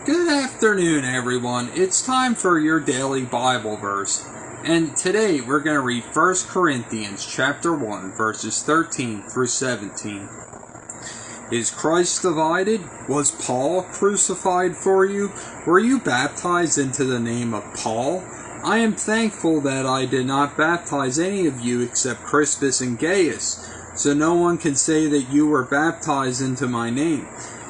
Good afternoon, everyone. It's time for your daily Bible verse. And today we're going to read 1 Corinthians chapter 1, verses 13 through 17. Is Christ divided? Was Paul crucified for you? Were you baptized into the name of Paul? I am thankful that I did not baptize any of you except Crispus and Gaius, so no one can say that you were baptized into my name.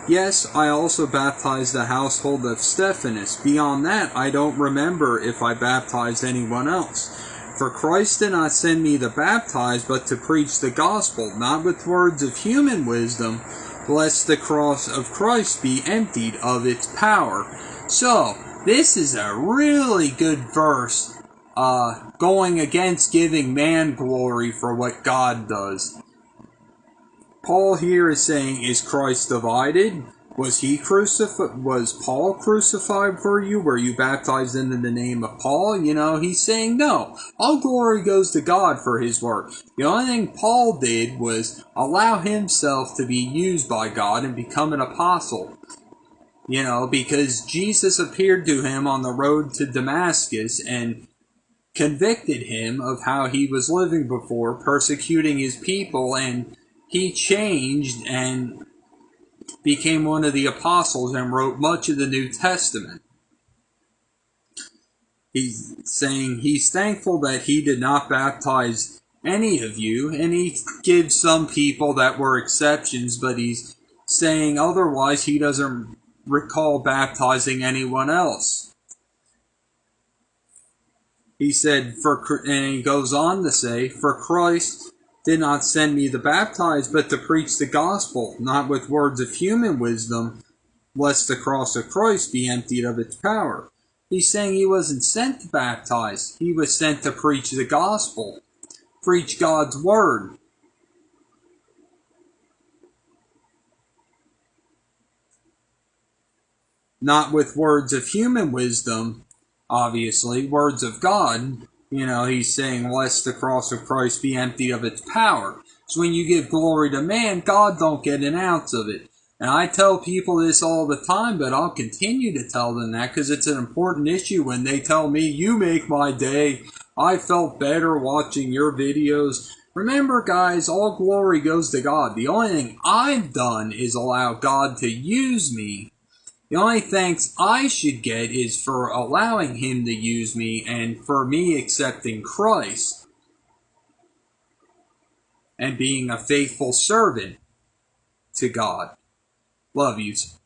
Yes, I also baptized the household of Stephanas. Beyond that, I don't remember if I baptized anyone else. For Christ did not send me to baptize, but to preach the gospel, not with words of human wisdom, lest the cross of Christ be emptied of its power. So, this is a really good verse, going against giving man glory for what God does. Paul here is saying, is Christ divided? Was Paul crucified for you? Were you baptized into the name of Paul? He's saying no. All glory goes to God for his work. The only thing Paul did was allow himself to be used by God and become an apostle. Because Jesus appeared to him on the road to Damascus and convicted him of how he was living before, persecuting his people, and he changed and became one of the apostles and wrote much of the New Testament. He's saying he's thankful that he did not baptize any of you, and he gives some people that were exceptions, but he's saying otherwise he doesn't recall baptizing anyone else. He said, and he goes on to say, for Christ did not send me to baptize, but to preach the gospel, not with words of human wisdom, lest the cross of Christ be emptied of its power. He's saying he wasn't sent to baptize. He was sent to preach the gospel, preach God's word. Not with words of human wisdom, obviously, words of God. He's saying, lest the cross of Christ be emptied of its power. So when you give glory to man, God don't get an ounce of it. And I tell people this all the time, but I'll continue to tell them that because it's an important issue when they tell me, you make my day. I felt better watching your videos. Remember, guys, all glory goes to God. The only thing I've done is allow God to use me. The only thanks I should get is for allowing him to use me and for me accepting Christ and being a faithful servant to God. Love yous.